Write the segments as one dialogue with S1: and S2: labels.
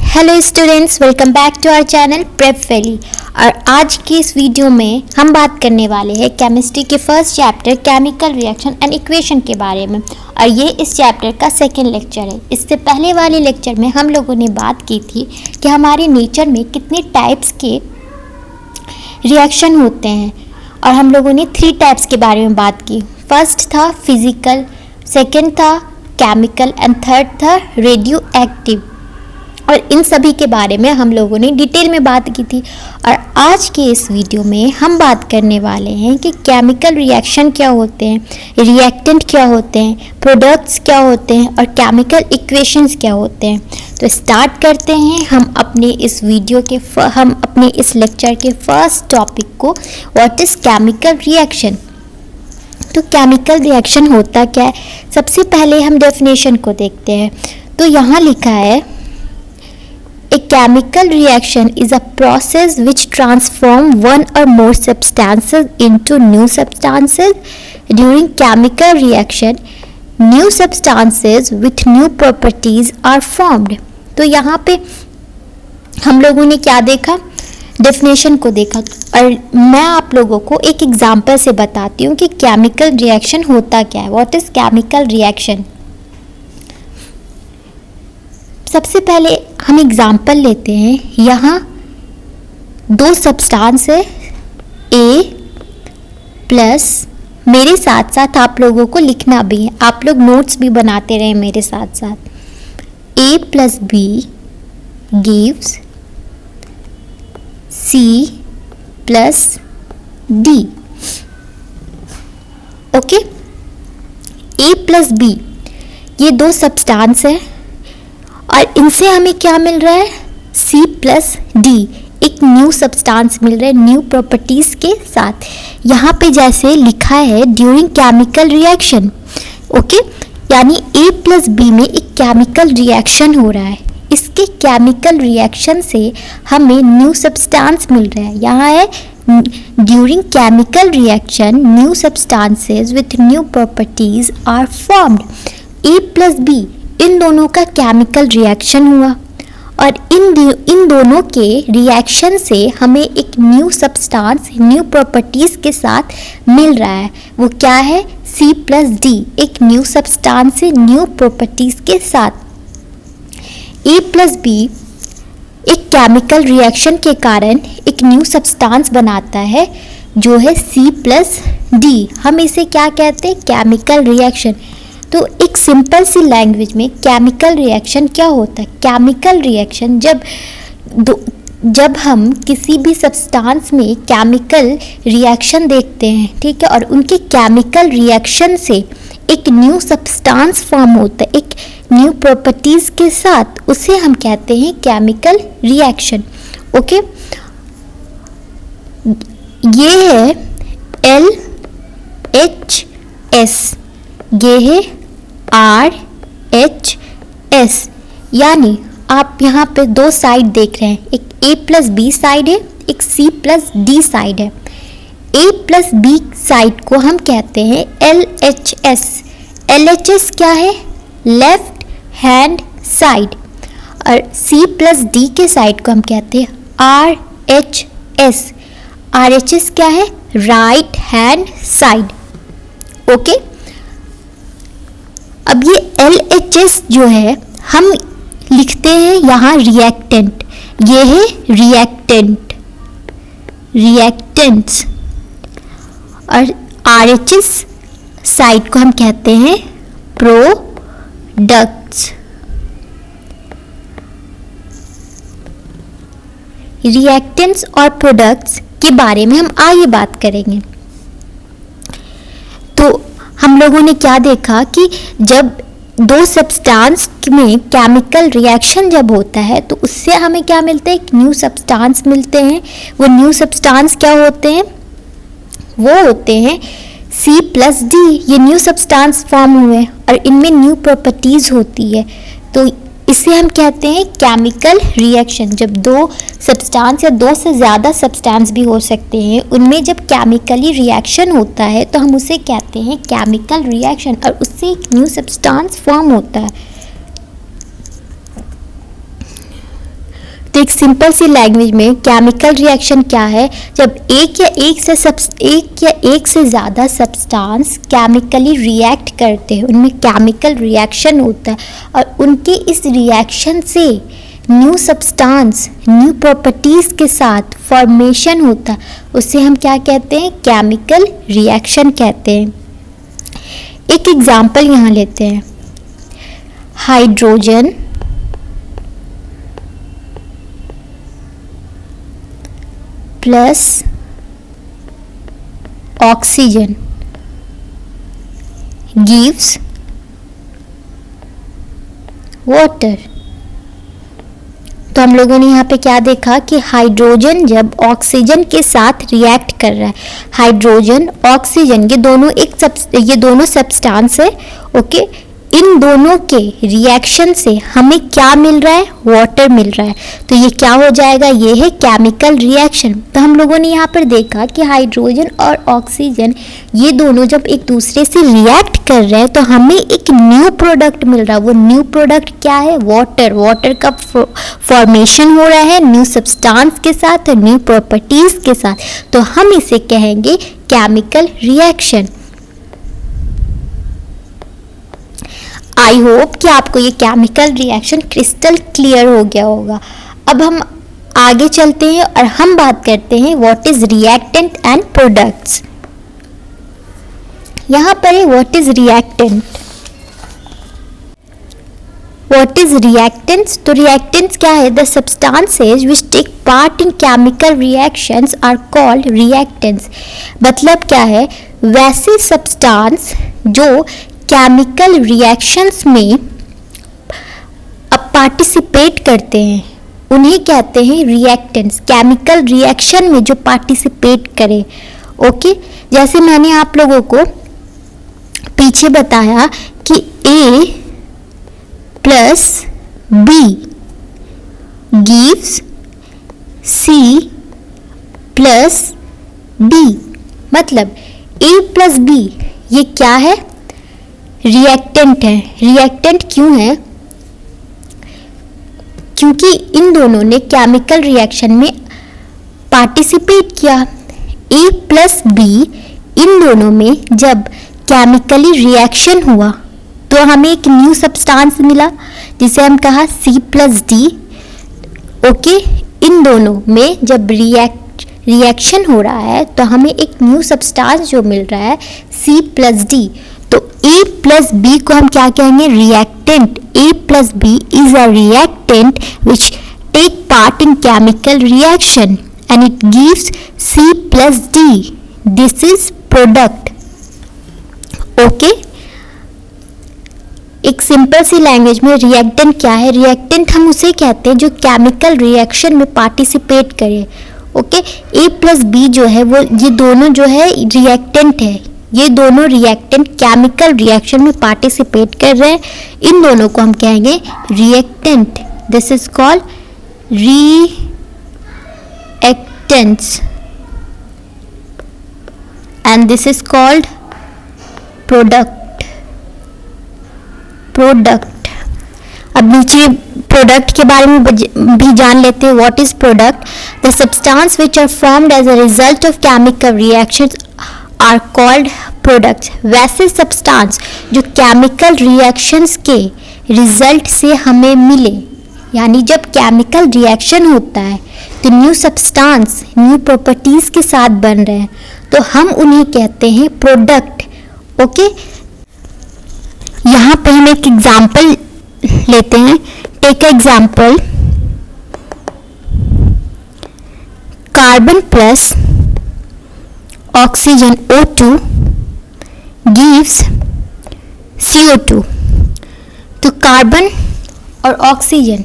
S1: Hello students, welcome back to our channel prep valley. और आज की इस वीडियो में हम बात करने वाले हैं केमिस्ट्री के first chapter chemical reaction and equation के बारे में। और ये इस चैप्टर का सेकंड लेक्चर है। इससे पहले वाले लेक्चर में हम लोगों ने बात की थी कि हमारे नेचर में कितने टाइप्स के रिएक्शन होते हैं, और हम लोगों ने 3 टाइप्स के बारे में बात की। फर्स्ट था फिजिकल, सेकेंड था केमिकल एंड थर्ड था रेडियो एक्टिव। और इन सभी के बारे में हम लोगों ने डिटेल में बात की थी। और आज के इस वीडियो में हम बात करने वाले हैं कि केमिकल रिएक्शन क्या होते हैं, रिएक्टेंट क्या होते हैं, प्रोडक्ट्स क्या होते हैं और केमिकल इक्वेशंस क्या होते हैं। तो स्टार्ट करते हैं हम अपने इस इस लेक्चर के फर्स्ट टॉपिक को, व्हाट इज़ केमिकल रिएक्शन। तो केमिकल रिएक्शन होता क्या है, सबसे पहले हम डेफिनेशन को देखते हैं। तो यहाँ लिखा है, A chemical reaction is a process which transforms one or more substances into new substances. During chemical reaction, new substances with new properties are formed. तो यहाँ पे हम लोगों ने क्या देखा, डेफिनेशन को देखा। और मैं आप लोगों को एक एग्जांपल से बताती हूँ कि केमिकल रिएक्शन होता क्या है, व्हाट इज़ केमिकल रिएक्शन। सबसे पहले हम एग्जाम्पल लेते हैं। यहाँ 2 सब्सटेंस है, A प्लस, मेरे साथ साथ आप लोगों को लिखना भी है, आप लोग नोट्स भी बनाते रहे मेरे साथ साथ। A plus B gives C plus D। Okay, A plus B ये 2 सब्सटेंस है और इनसे हमें क्या मिल रहा है, C प्लस D, एक न्यू सब्सटेंस मिल रहा है न्यू प्रॉपर्टीज़ के साथ। यहाँ पे जैसे लिखा है ड्यूरिंग केमिकल रिएक्शन, ओके, यानी A प्लस B में एक केमिकल रिएक्शन हो रहा है। इसके केमिकल रिएक्शन से हमें न्यू सब्सटेंस मिल रहा है। यहाँ है during chemical reaction new substances with new properties are formed. A plus B इन दोनों का केमिकल रिएक्शन हुआ और इन दोनों के रिएक्शन से हमें एक न्यू सब्सटेंस न्यू प्रॉपर्टीज़ के साथ मिल रहा है। वो क्या है, C प्लस D, एक न्यू सब्सटेंस से न्यू प्रॉपर्टीज़ के साथ। A प्लस B एक केमिकल रिएक्शन के कारण एक न्यू सब्सटेंस बनाता है जो है C प्लस D। हम इसे क्या कहते हैं, केमिकल रिएक्शन। तो एक सिंपल सी लैंग्वेज में केमिकल रिएक्शन क्या होता है। केमिकल रिएक्शन जब हम किसी भी सब्सटेंस में केमिकल रिएक्शन देखते हैं, ठीक है, और उनके केमिकल रिएक्शन से एक न्यू सब्सटेंस फॉर्म होता है एक न्यू प्रॉपर्टीज़ के साथ, उसे हम कहते हैं केमिकल रिएक्शन। ओके, ये है LHS, ये है RHS। यानी आप यहाँ पे 2 साइड देख रहे हैं, एक A प्लस B साइड है, एक C प्लस D साइड है। A प्लस B साइड को हम कहते हैं LHS। LHS क्या है, लेफ्ट हैंड साइड। और C प्लस D के साइड को हम कहते हैं RHS। RHS क्या है, राइट हैंड साइड। ओके, अब ये LHS जो है हम लिखते हैं यहाँ रिएक्टेंट, ये है रिएक्टेंट्स। और RHS साइड को हम कहते हैं प्रोडक्ट्स। रिएक्टेंट्स और प्रोडक्ट्स के बारे में हम आगे बात करेंगे। तो हम लोगों ने क्या देखा कि जब 2 सब्सटेंस में केमिकल रिएक्शन जब होता है तो उससे हमें क्या मिलता है, एक न्यू सब्सटेंस मिलते हैं। वो न्यू सब्सटेंस क्या होते हैं, वो होते हैं C प्लस D। ये न्यू सब्सटेंस फॉर्म हुए और इनमें न्यू प्रॉपर्टीज़ होती है, तो इसे हम कहते हैं केमिकल रिएक्शन। जब 2 सब्सटेंस या 2 से ज़्यादा सब्सटेंस भी हो सकते हैं, उनमें जब केमिकली रिएक्शन होता है तो हम उसे कहते हैं केमिकल रिएक्शन, और उससे एक न्यू सब्सटेंस फॉर्म होता है। तो एक सिंपल सी लैंग्वेज में केमिकल रिएक्शन क्या है, जब एक या एक से ज़्यादा सब्सटेंस केमिकली रिएक्ट करते हैं, उनमें केमिकल रिएक्शन होता है और उनके इस रिएक्शन से न्यू सब्सटेंस न्यू प्रॉपर्टीज़ के साथ फॉर्मेशन होता है, उसे हम क्या कहते हैं, केमिकल रिएक्शन कहते हैं। एक एग्जाम्पल यहाँ लेते हैं, hydrogen plus oxygen gives water. तो हम लोगों ने यहाँ पे क्या देखा कि हाइड्रोजन जब ऑक्सीजन के साथ रिएक्ट कर रहा है, हाइड्रोजन ऑक्सीजन ये दोनों सब्सटेंस है, ओके, इन दोनों के रिएक्शन से हमें क्या मिल रहा है, वाटर मिल रहा है। तो ये क्या हो जाएगा, ये है केमिकल रिएक्शन। तो हम लोगों ने यहाँ पर देखा कि हाइड्रोजन और ऑक्सीजन ये दोनों जब एक दूसरे से रिएक्ट कर रहे हैं तो हमें एक न्यू प्रोडक्ट मिल रहा है। वो न्यू प्रोडक्ट क्या है, वाटर। वाटर का फॉर्मेशन हो रहा है न्यू सब्सटेंस के साथ, न्यू प्रॉपर्टीज के साथ, तो हम इसे कहेंगे केमिकल रिएक्शन। आई होप कि आपको ये केमिकल रिएक्शन क्रिस्टल क्लियर हो गया होगा। अब हम आगे चलते हैं और हम बात करते हैं what is reactant and products. यहाँ पर है what is reactant. What is reactants? तो रिएक्टेंट्स क्या है, the substances which take part in chemical reactions are called reactants. मतलब क्या है, वैसे सब्सटेंस जो केमिकल रिएक्शंस में अब पार्टिसिपेट करते हैं उन्हें कहते हैं रिएक्टेंट्स। केमिकल रिएक्शन में जो पार्टिसिपेट करें, ओके। जैसे मैंने आप लोगों को पीछे बताया कि A plus B gives C plus D। मतलब A प्लस B ये क्या है, रिएक्टेंट है। रिएक्टेंट क्यों है, क्योंकि इन दोनों ने केमिकल रिएक्शन में पार्टिसिपेट किया। A प्लस B इन दोनों में जब केमिकली रिएक्शन हुआ तो हमें एक न्यू सब्सटेंस मिला जिसे हम कहा C प्लस D, ओके। इन दोनों में जब रिएक्शन हो रहा है तो हमें एक न्यू सब्सटेंस जो मिल रहा है C प्लस D। तो A प्लस B को हम क्या कहेंगे, reactant. A plus B is a reactant which take part in chemical reaction and it gives C plus D. This is product. Okay? एक simple सी language में reactant क्या है, reactant हम उसे कहते हैं जो केमिकल रिएक्शन में पार्टिसिपेट करे, ओके। A प्लस B जो है वो ये दोनों जो है रिएक्टेंट है, ये दोनों रिएक्टेंट केमिकल रिएक्शन में पार्टिसिपेट कर रहे हैं, इन दोनों को हम कहेंगे reactant. This is called reactants and this is called product. अब नीचे प्रोडक्ट के बारे में भी जान लेते हैं। What is product? The substance which are formed as a result of chemical reactions are called products. वैसे सब्सटेंस जो केमिकल रिएक्शंस के रिजल्ट से हमें मिले, यानी जब केमिकल रिएक्शन होता है तो न्यू सब्सटेंस न्यू प्रॉपर्टीज के साथ बन रहे हैं, तो हम उन्हें कहते हैं प्रोडक्ट, ओके। यहाँ पे हम एक एग्जाम्पल लेते हैं। Take example, carbon plus oxygen O2 gives CO2। तो कार्बन और ऑक्सीजन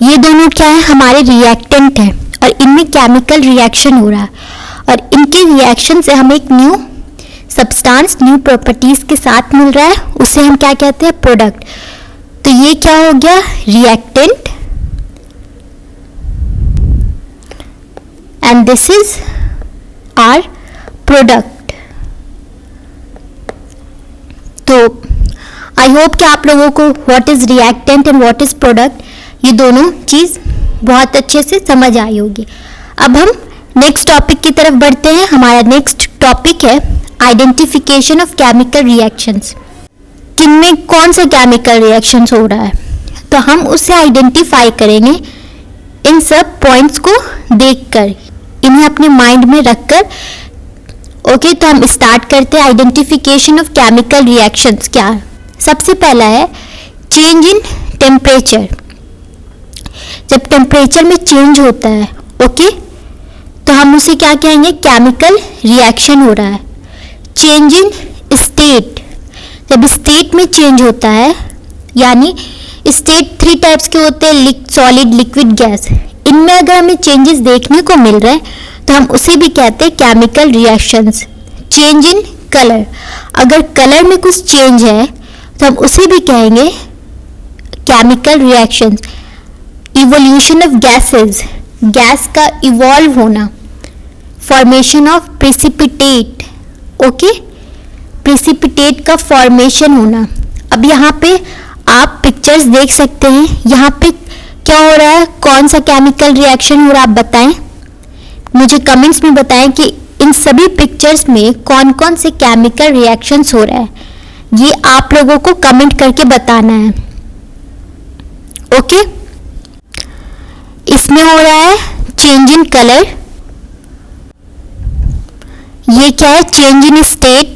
S1: ये दोनों क्या है, हमारे रिएक्टेंट है और इनमें केमिकल रिएक्शन हो रहा है और इनके रिएक्शन से हमें एक न्यू सब्सटेंस न्यू प्रॉपर्टीज के साथ मिल रहा है, उसे हम क्या कहते हैं, प्रोडक्ट। तो ये क्या हो गया, reactant, and this is our product. तो आई होप कि आप लोगों को what is reactant and what is product ये दोनों चीज बहुत अच्छे से समझ आई होगी। अब हम नेक्स्ट टॉपिक की तरफ बढ़ते हैं। हमारा नेक्स्ट टॉपिक है आइडेंटिफिकेशन ऑफ केमिकल रिएक्शंस। किनमें कौन सा केमिकल रिएक्शंस हो रहा है, तो हम उसे आइडेंटिफाई करेंगे इन सब पॉइंट्स को देखकर, इन्हें अपने माइंड में रखकर। ओके, तो हम स्टार्ट करते हैं। आइडेंटिफिकेशन ऑफ केमिकल रिएक्शंस क्या है? सबसे पहला है चेंज इन टेम्परेचर। जब टेम्परेचर में चेंज होता है, ओके, तो हम उसे क्या कहेंगे? केमिकल रिएक्शन हो रहा है। चेंज इन स्टेट, जब स्टेट में चेंज होता है, यानी स्टेट 3 टाइप्स के होते हैं, सॉलिड, लिक्विड, गैस। इनमें अगर हमें चेंजेस देखने को मिल रहे हैं तो हम उसे भी कहते हैं chemical reactions. Change in colour, अगर कलर में कुछ चेंज है तो हम उसे भी कहेंगे chemical reactions. Evolution of gases, gas का इवॉल्व होना। Formation of precipitate, okay, precipitate का फॉर्मेशन होना। अब यहाँ पे आप पिक्चर्स देख सकते हैं, यहाँ पे क्या हो रहा है, कौन सा केमिकल रिएक्शन हो रहा है, आप बताएं। मुझे कमेंट्स में बताएं कि इन सभी पिक्चर्स में कौन कौन से केमिकल रिएक्शंस हो रहा है। ये आप लोगों को कमेंट करके बताना है, ओके। इसमें हो रहा है चेंज इन कलर, ये क्या है? चेंज इन स्टेट,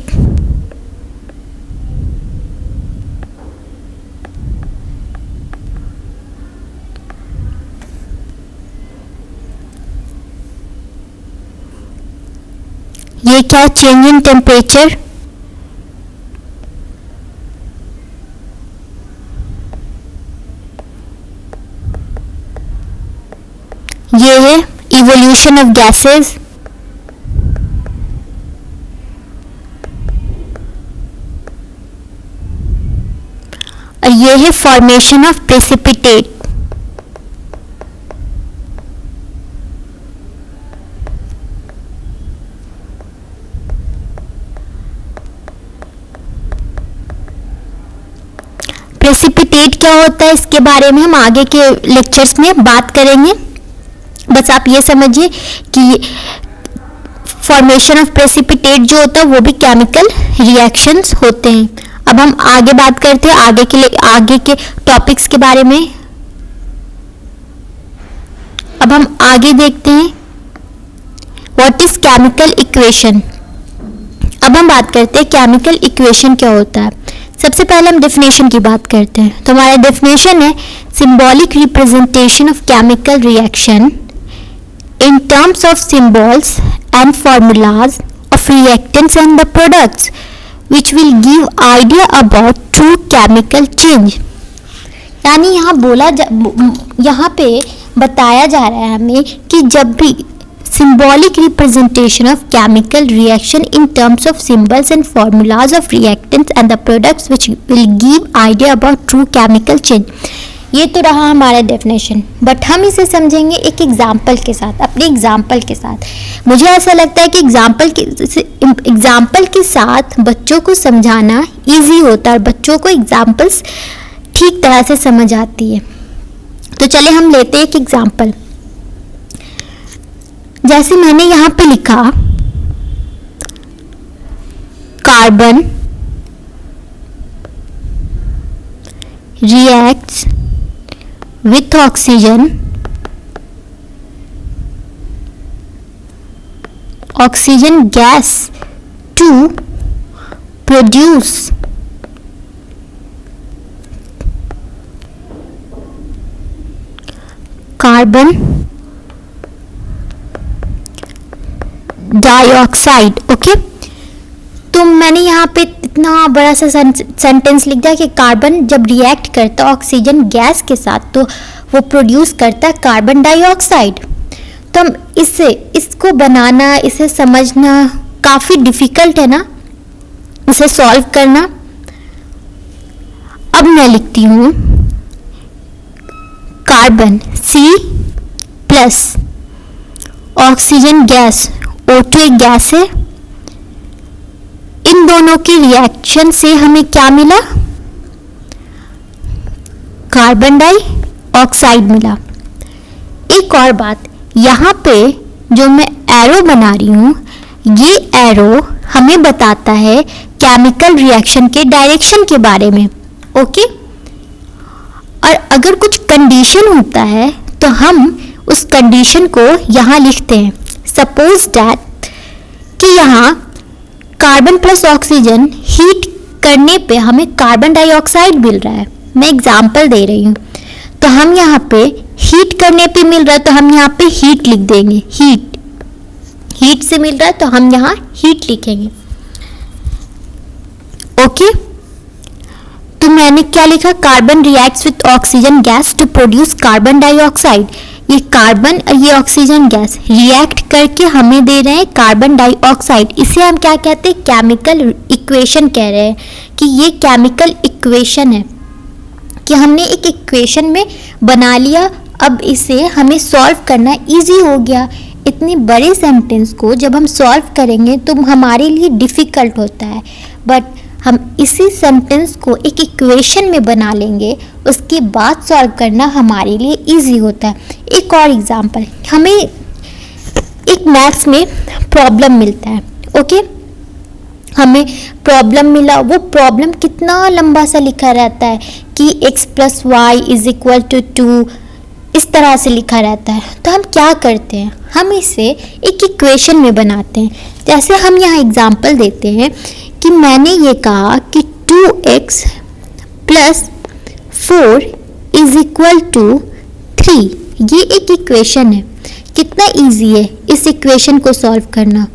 S1: ये क्या? चेंज इन टेम्परेचर, ये है इवोल्यूशन ऑफ गैसेस, और ये है फॉर्मेशन ऑफ प्रेसिपिटेट। प्रेसिपिटेट क्या होता है, इसके बारे में हम आगे के लेक्चर्स में बात करेंगे। बस आप ये समझिए कि फॉर्मेशन ऑफ प्रेसिपिटेट जो होता है वो भी केमिकल रिएक्शंस होते हैं। अब हम आगे बात करते हैं आगे के टॉपिक्स के बारे में। अब हम आगे देखते हैं व्हाट इज केमिकल इक्वेशन। अब हम बात करते हैं केमिकल इक्वेशन क्या होता है। सबसे पहले हम डेफिनेशन की बात करते हैं। तो हमारा डेफिनेशन है symbolic representation of chemical reaction in terms of symbols and formulas of reactants and the products which will give idea about true chemical change। यानी यहाँ पे बताया जा रहा है हमें कि जब भी symbolic representation of chemical reaction in terms of symbols and formulas of reactants and the products which will give idea about true chemical change। ये तो रहा हमारा डेफिनेशन, बट हम इसे समझेंगे एक एग्जाम्पल के साथ, अपने एग्जाम्पल के साथ। मुझे ऐसा लगता है कि एग्जाम्पल के साथ बच्चों को समझाना इजी होता है और बच्चों को एग्जाम्पल्स ठीक तरह से समझ आती है। तो चले हम लेते हैं एक एग्जाम्पल। जैसे मैंने यहाँ पे लिखा carbon reacts with oxygen gas to produce carbon dioxide. Okay, तो मैंने यहाँ पे इतना बड़ा सा सेंटेंस लिख दिया कि कार्बन जब रिएक्ट करता है ऑक्सीजन गैस के साथ तो वो प्रोड्यूस करता है कार्बन डाइऑक्साइड। तो हम इसको बनाना, इसे समझना काफ़ी डिफ़िकल्ट है ना, इसे सॉल्व करना। अब मैं लिखती हूँ carbon C+ oxygen gas O2 एक गैस है। इन दोनों के रिएक्शन से हमें क्या मिला? कार्बन डाइऑक्साइड मिला। एक और बात, यहाँ पे जो मैं एरो बना रही हूँ, ये एरो हमें बताता है केमिकल रिएक्शन के डायरेक्शन के बारे में। ओके, और अगर कुछ कंडीशन होता है तो हम उस कंडीशन को यहाँ लिखते हैं। सपोज दैट कि यहाँ कार्बन प्लस ऑक्सीजन हीट करने पे हमें कार्बन डाइऑक्साइड मिल रहा है। मैं एग्जांपल दे रही हूँ, तो हम यहाँ पे हीट करने पे मिल रहा है तो हम यहाँ पे हीट लिख देंगे। हीट से मिल रहा है तो हम यहाँ हीट लिखेंगे। ओके, तो मैंने क्या लिखा, carbon reacts with oxygen gas to produce carbon dioxide. ये कार्बन और ये ऑक्सीजन गैस रिएक्ट करके हमें दे रहे हैं कार्बन डाइऑक्साइड। इसे हम क्या कहते हैं, केमिकल इक्वेशन कह रहे हैं कि ये केमिकल इक्वेशन है, कि हमने एक इक्वेशन में बना लिया। अब इसे हमें सॉल्व करना इजी हो गया। इतनी बड़े सेंटेंस को जब हम सॉल्व करेंगे तो हमारे लिए डिफ़िकल्ट होता है, बट हम इसी सेंटेंस को एक इक्वेशन में बना लेंगे, उसके बाद सॉल्व करना हमारे लिए इजी होता है। एक और एग्जांपल, हमें एक मैथ्स में प्रॉब्लम मिलता है। ओके, हमें प्रॉब्लम मिला, वो प्रॉब्लम कितना लंबा सा लिखा रहता है कि x + y = 2, इस तरह से लिखा रहता है। तो हम क्या करते हैं, हम इसे एक इक्वेशन में बनाते हैं। जैसे हम यहाँ एग्जांपल देते हैं कि मैंने ये कहा कि 2x + 4 = 3। ये एक इक्वेशन है। कितना इजी है इस इक्वेशन को सॉल्व करना।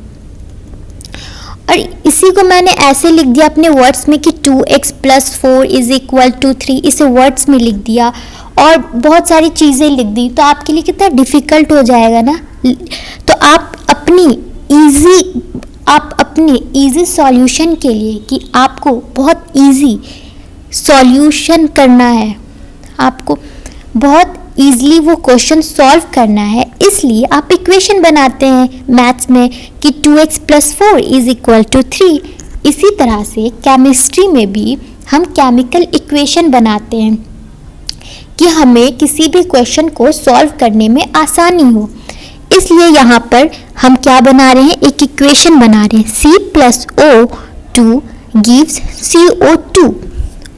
S1: और इसी को मैंने ऐसे लिख दिया अपने वर्ड्स में कि 2x + 4 = 3, इसे वर्ड्स में लिख दिया और बहुत सारी चीज़ें लिख दी, तो आपके लिए कितना डिफ़िकल्ट हो जाएगा ना। तो आप अपनी इजी सॉल्यूशन के लिए, कि आपको बहुत इजी सॉल्यूशन करना है, आपको बहुत ईज़िली वो क्वेश्चन सॉल्व करना है, इसलिए आप इक्वेशन बनाते हैं मैथ्स में कि 2x + 4 = 3। इसी तरह से केमिस्ट्री में भी हम केमिकल इक्वेशन बनाते हैं कि हमें किसी भी क्वेश्चन को सॉल्व करने में आसानी हो। इसलिए यहाँ पर हम क्या बना रहे हैं, एक इक्वेशन बना रहे हैं। C+O2 gives CO2।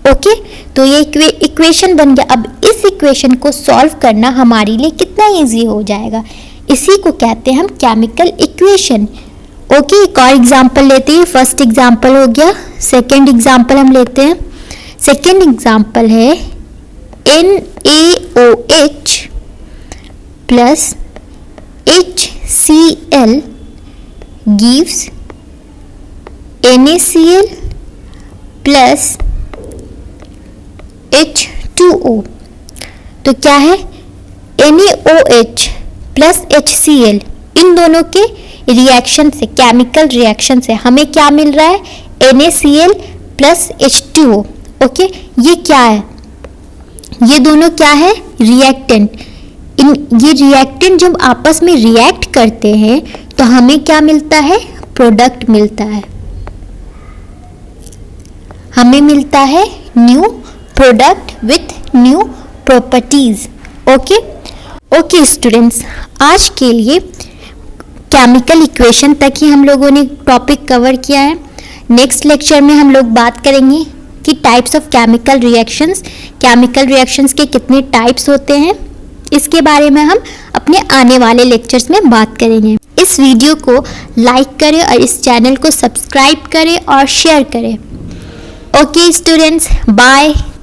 S1: ओके, तो ये इक्वेशन बन गया। अब इस इक्वेशन को सॉल्व करना हमारे लिए कितना इजी हो जाएगा, इसी को कहते हैं हम केमिकल इक्वेशन। ओके, एक और एग्जांपल लेते हैं। फर्स्ट एग्जांपल हो गया, सेकंड एग्जांपल हम लेते हैं। सेकंड एग्जांपल है NaOH + HCl gives NaCl + H2O। तो क्या है, NaOH + HCl, इन दोनों के रिएक्शन से, केमिकल रिएक्शन से हमें क्या मिल रहा है, NaCl + H2O। ओके, ये क्या है, ये दोनों क्या है, रिएक्टेंट। ये रिएक्टेंट जब आपस में रिएक्ट करते हैं तो हमें क्या मिलता है, प्रोडक्ट मिलता है, हमें मिलता है new product with new properties. Okay students, आज के लिए केमिकल इक्वेशन तक ही हम लोगों ने टॉपिक कवर किया है। नेक्स्ट लेक्चर में हम लोग बात करेंगे कि टाइप्स ऑफ केमिकल रिएक्शंस के कितने टाइप्स होते हैं, इसके बारे में हम अपने आने वाले लेक्चर्स में बात करेंगे। इस वीडियो को लाइक करें और इस चैनल को सब्सक्राइब करें और शेयर करें। Okay students, bye.